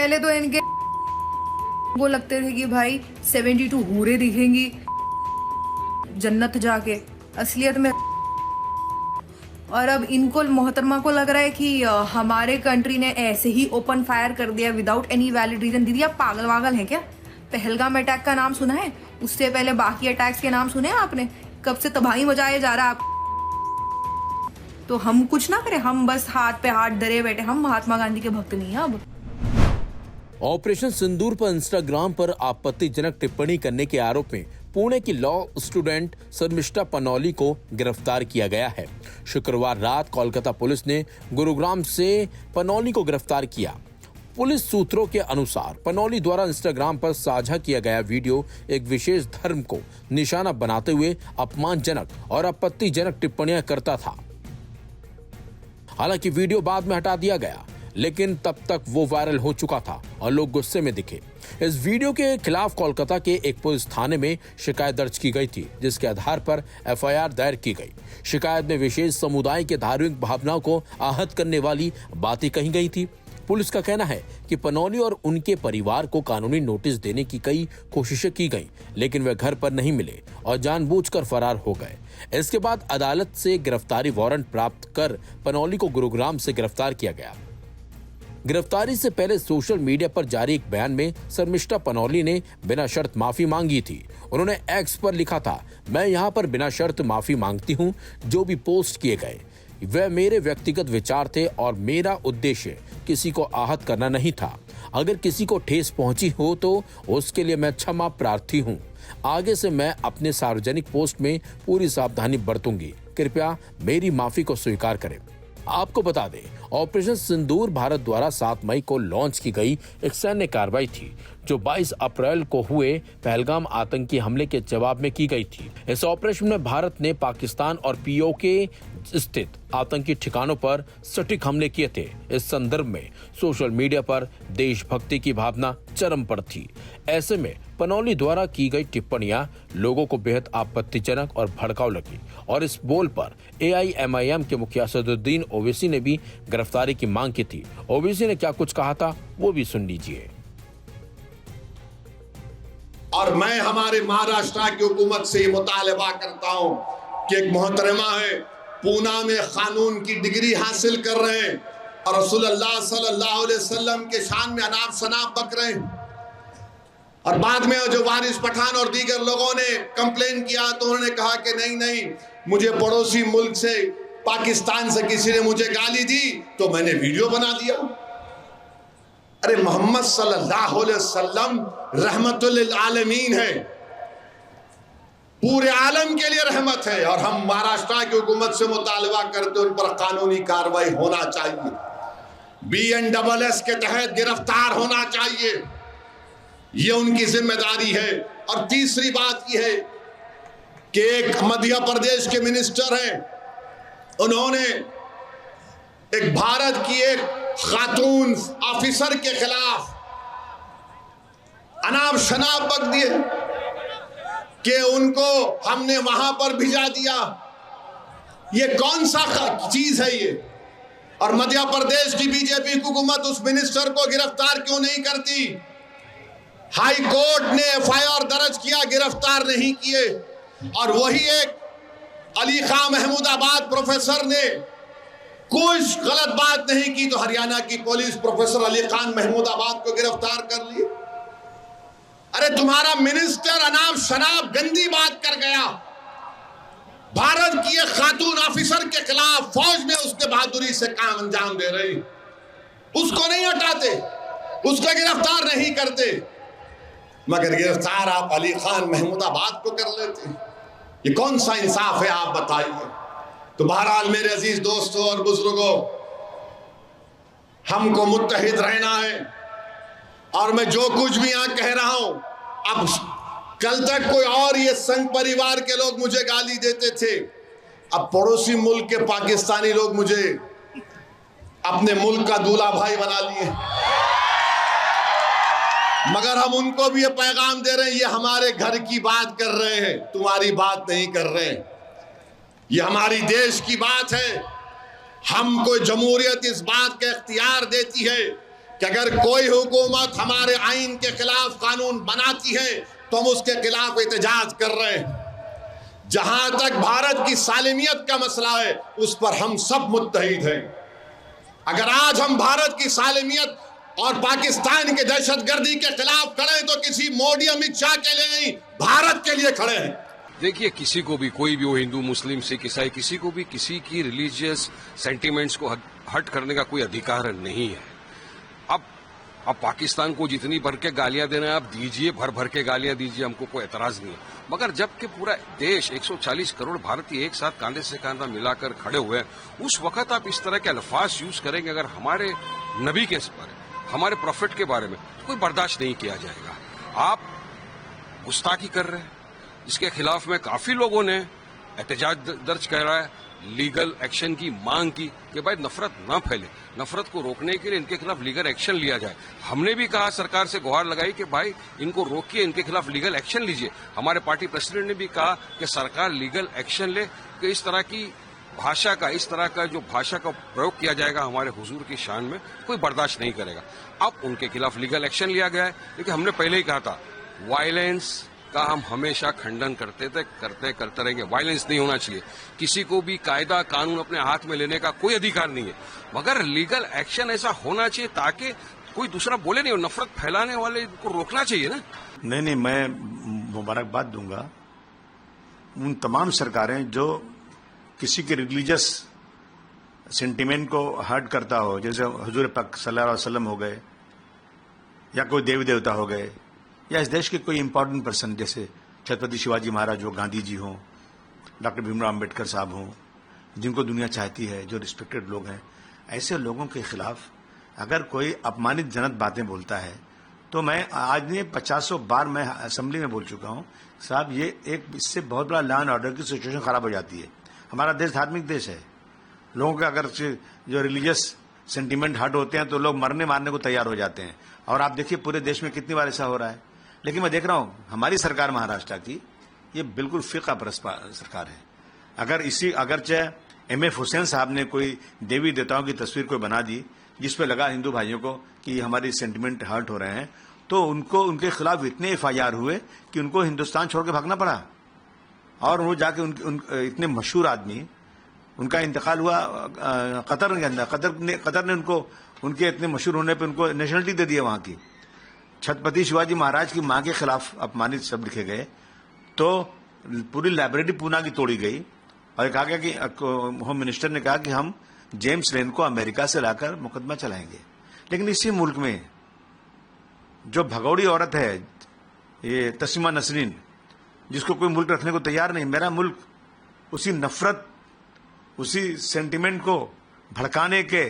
पहले तो इनके वो लगते थे कि भाई 72 हूरे दिखेंगी जन्नत जाके असलियत में, और अब इनको मोहतरमा को लग रहा है कि हमारे कंट्री ने ऐसे ही ओपन फायर कर दिया विदाउट एनी वैलिड रीजन। दीदी आप पागल वागल हैं क्या? पहलगाम अटैक का नाम सुना है? उससे पहले बाकी अटैक्स के नाम सुने हैं आपने? कब से तबाही मचाया जा रहा है आप। तो हम कुछ ना करें, हम बस हाथ पे हाथ धरे बैठे, हम महात्मा गांधी के भक्त नहीं है अब। ऑपरेशन सिंदूर पर इंस्टाग्राम पर आपत्तिजनक टिप्पणी करने के आरोप में पुणे की लॉ स्टूडेंट शर्मिष्ठा पनौली को गिरफ्तार किया गया है। शुक्रवार रात कोलकाता पुलिस ने गुरुग्राम से पनौली को गिरफ्तार किया। पुलिस सूत्रों के अनुसार पनौली द्वारा इंस्टाग्राम पर साझा किया गया वीडियो एक विशेष धर्म को निशाना बनाते हुए अपमानजनक और आपत्तिजनक टिप्पणियां करता था। हालांकि वीडियो बाद में हटा दिया गया, लेकिन तब तक वो वायरल हो चुका था और लोग गुस्से में दिखे। इस वीडियो के खिलाफ कोलकाता के एक पुलिस थाने में शिकायत दर्ज की गई थी, जिसके आधार पर एफआईआर दायर की गई। शिकायत में विशेष समुदाय के धार्मिक भावनाओं को आहत करने वाली बातें कही गई थी। पुलिस का कहना है कि पनौली और उनके परिवार को कानूनी नोटिस देने की कई कोशिशें की गईं, लेकिन वे घर पर नहीं मिले और जानबूझकर फरार हो गए। इसके बाद अदालत से गिरफ्तारी वारंट प्राप्त कर पनौली को गुरुग्राम से गिरफ्तार किया गया। गिरफ्तारी से पहले सोशल मीडिया पर जारी एक बयान में शर्मिष्ठा पनौली ने बिना शर्त माफी मांगी थी। उन्होंने एक्स पर लिखा था, मैं यहाँ पर बिना शर्त माफी मांगती हूँ। जो भी पोस्ट किए गए वह मेरे व्यक्तिगत विचार थे और मेरा उद्देश्य किसी को आहत करना नहीं था। अगर किसी को ठेस पहुंची हो तो उसके लिए मैं क्षमा प्रार्थी हूं। आगे से मैं अपने सार्वजनिक पोस्ट में पूरी सावधानी बरतूंगी। कृपया मेरी माफी को स्वीकार करें। आपको बता दें, ऑपरेशन सिंदूर भारत द्वारा 7 मई को लॉन्च की गई एक सैन्य कार्रवाई थी, जो 22 अप्रैल को हुए पहलगाम आतंकी हमले के जवाब में की गई थी। इस ऑपरेशन में भारत ने पाकिस्तान और पीओके स्थित आतंकी ठिकानों पर सटीक हमले किए थे। इस संदर्भ में सोशल मीडिया पर देशभक्ति की भावना चरम पर थी। ऐसे में पनौली द्वारा की गई टिप्पणियां लोगों को बेहद आपत्तिजनक और भड़काऊ लगी और इस बोल पर एआईएमआईएम के मुखिया असदुद्दीन ओवैसी ने भी गिरफ्तारी की मांग की थी। ओवैसी ने क्या कुछ कहा था वो भी सुन लीजिए। और मैं हमारे महाराष्ट्र की हुकूमत से ये मुतालबा करता हूं कि एक मोहतरमा है, पूना में कानून की डिग्री हासिल कर रहे हैं और रसूलुल्लाह सल्लल्लाहु अलैहि वसल्लम के शान में अनाप शनाप बक रहे हैं, और बाद में जो वारिस पठान और दीगर लोगों ने कंप्लेन किया तो उन्होंने कहा कि नहीं, मुझे पड़ोसी मुल्क से पाकिस्तान से किसी ने मुझे गाली दी तो मैंने वीडियो बना दिया। अरे मोहम्मद सल्लल्लाहु अलैहि वसल्लम रहमतुल लिल आलमीन है, पूरे आलम के लिए रहमत है, और हम महाराष्ट्र की हुकूमत से मुतालबा करते उन पर कानूनी कार्रवाई होना चाहिए, BNSS के तहत गिरफ्तार होना चाहिए, ये उनकी जिम्मेदारी है। और तीसरी बात यह है कि एक मध्य प्रदेश के मिनिस्टर हैं, उन्होंने एक भारत की एक खातून ऑफिसर के खिलाफ अनाप शनाप बक दिए कि उनको हमने वहां पर भिजा दिया। ये कौन सा चीज है ये? और मध्य प्रदेश की बीजेपी हुकूमत उस मिनिस्टर को गिरफ्तार क्यों नहीं करती? हाई कोर्ट ने एफआईआर दर्ज किया, गिरफ्तार नहीं किए, और वही एक अली खां महमूदाबाद प्रोफेसर ने कुछ गलत बात नहीं की तो हरियाणा की पुलिस प्रोफेसर अली खान महमूदाबाद को गिरफ्तार कर ली। अरे तुम्हारा मिनिस्टर अनाप शनाप गंदी बात कर गया, भारत की एक खातून ऑफिसर के खिलाफ फौज में उसने बहादुरी से काम अंजाम दे रही, उसको नहीं हटाते, उसको गिरफ्तार नहीं करते, मगर गिरफ्तार आप अली खान महमूदाबाद को कर लेते। ये कौन सा इंसाफ है आप बताइए। तो बहरहाल मेरे अजीज दोस्तों और बुजुर्गों, हमको मुत्तहिद रहना है, और मैं जो कुछ भी यहां कह रहा हूं, अब कल तक कोई और ये संघ परिवार के लोग मुझे गाली देते थे, अब पड़ोसी मुल्क के पाकिस्तानी लोग मुझे अपने मुल्क का दूल्हा भाई बना लिए, मगर हम उनको भी ये पैगाम दे रहे हैं, ये हमारे घर की बात कर रहे हैं, तुम्हारी बात नहीं कर रहे हैं, ये हमारी देश की बात है। हमको जमहूरियत इस बात का इख्तियार देती है कि अगर कोई हुकूमत हमारे आइन के खिलाफ कानून बनाती है तो हम उसके खिलाफ एहतजाज कर रहे हैं। जहां तक भारत की सालिमियत का मसला है उस पर हम सब मुत्तहिद हैं। अगर आज हम भारत की सालिमियत और पाकिस्तान के दहशतगर्दी के खिलाफ खड़े हैं तो किसी मोदी अमित शाह के लिए नहीं, भारत के लिए खड़े हैं। देखिए, किसी को भी, कोई भी हो, हिंदू मुस्लिम सिख ईसाई, किसी को भी किसी की रिलीजियस सेंटिमेंट्स को हर्ट करने का कोई अधिकार नहीं है। अब पाकिस्तान को जितनी भर के गालियां देना है आप दीजिए, भर भर के गालियां दीजिए, हमको कोई एतराज नहीं है। मगर जबकि पूरा देश 140 करोड़ भारतीय एक साथ कांधे से कांधा मिलाकर खड़े हुए हैं, उस वक्त आप इस तरह के अल्फाज यूज करेंगे अगर हमारे नबी के बारे में, हमारे प्रॉफिट के बारे में, तो कोई बर्दाश्त नहीं किया जाएगा। आप गुस्ताखी कर रहे हैं, इसके खिलाफ में काफी लोगों ने एहतजाज दर्ज करा है, लीगल एक्शन की मांग की कि भाई नफरत ना फैले, नफरत को रोकने के लिए इनके खिलाफ लीगल एक्शन लिया जाए। हमने भी कहा, सरकार से गुहार लगाई कि भाई इनको रोकिए, इनके खिलाफ लीगल एक्शन लीजिए। हमारे पार्टी प्रेसिडेंट ने भी कहा कि सरकार लीगल एक्शन ले, कि इस तरह की भाषा का, इस तरह का जो भाषा का प्रयोग किया जाएगा हमारे हुजूर की शान में, कोई बर्दाश्त नहीं करेगा। अब उनके खिलाफ लीगल एक्शन लिया गया है, लेकिन हमने पहले ही कहा था वायलेंस का हम हमेशा खंडन करते रहेंगे। वायलेंस नहीं होना चाहिए, किसी को भी कायदा कानून अपने हाथ में लेने का कोई अधिकार नहीं है, मगर लीगल एक्शन ऐसा होना चाहिए ताकि कोई दूसरा बोले नहीं, और नफरत फैलाने वाले को रोकना चाहिए ना। नहीं, मैं मुबारकबाद दूंगा उन तमाम सरकारें जो किसी के रिलीजियस सेंटिमेंट को हर्ट करता हो, जैसे हुजूर पाक सल्लल्लाहु अलैहि वसल्लम हो गए, या कोई देवी देवता हो गए, या इस देश के कोई इंपॉर्टेंट पर्सन जैसे छत्रपति शिवाजी महाराज हो, गांधी जी हों, डॉक्टर भीमराव अम्बेडकर साहब हों, जिनको दुनिया चाहती है, जो रिस्पेक्टेड लोग हैं, ऐसे लोगों के खिलाफ अगर कोई अपमानित जनक बातें बोलता है तो मैं आज नहीं 50 बार मैं असेंबली में बोल चुका हूं, साहब ये एक इससे बहुत बड़ा लॉ एंड ऑर्डर की सिचुएशन खराब हो जाती है। हमारा देश धार्मिक देश है, लोगों का अगर जो रिलीजियस सेंटीमेंट हर्ट होते हैं तो लोग मरने मारने को तैयार हो जाते हैं, और आप देखिए पूरे देश में कितनी बार ऐसा हो रहा है। लेकिन मैं देख रहा हूं हमारी सरकार महाराष्ट्र की ये बिल्कुल फिक़ा परस्त सरकार है। अगर चाहे MF हुसैन साहब ने कोई देवी देवताओं की तस्वीर कोई बना दी जिस पे लगा हिंदू भाइयों को कि हमारी सेंटिमेंट हर्ट हो रहे हैं, तो उनके खिलाफ इतने FIR हुए कि उनको हिंदुस्तान छोड़ के भागना पड़ा, और वो जाके इतने मशहूर आदमी, उनका इंतकाल हुआ कतर के अंदर, कतर ने उनको उनके इतने मशहूर होने पर उनको नेशनलिटी दे दिया वहां की। छत्रपति शिवाजी महाराज की मां के खिलाफ अपमानित शब्द लिखे गए तो पूरी लाइब्रेरी पूना की तोड़ी गई, और कहा गया कि होम मिनिस्टर ने कहा कि हम जेम्स लेन को अमेरिका से लाकर मुकदमा चलाएंगे। लेकिन इसी मुल्क में जो भगौड़ी औरत है, ये तस्लीमा नसरीन, जिसको कोई मुल्क रखने को तैयार नहीं, मेरा मुल्क उसी नफरत, उसी सेंटिमेंट को भड़काने के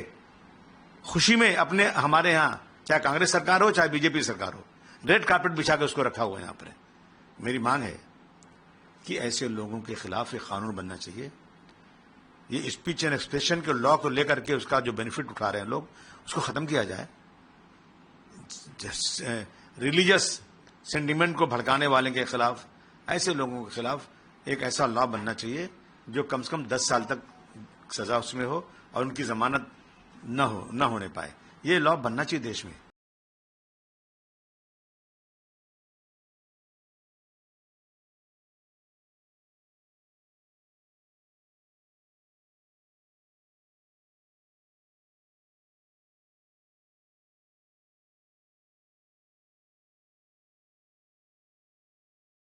खुशी में हमारे यहाँ, चाहे कांग्रेस सरकार हो चाहे बीजेपी सरकार हो, रेड कार्पेट बिछा के उसको रखा हुआ है यहाँ पर। मेरी मांग है कि ऐसे लोगों के खिलाफ एक कानून बनना चाहिए। ये स्पीच एंड एक्सप्रेशन के लॉ को लेकर के उसका जो बेनिफिट उठा रहे हैं लोग, उसको खत्म किया जाए। रिलीजियस सेंटिमेंट को भड़काने वाले के खिलाफ, ऐसे लोगों के खिलाफ एक ऐसा लॉ बनना चाहिए जो कम से कम 10 साल तक सजा उसमें हो और उनकी जमानत न होने पाए। ये लॉ बनना चाहिए देश में।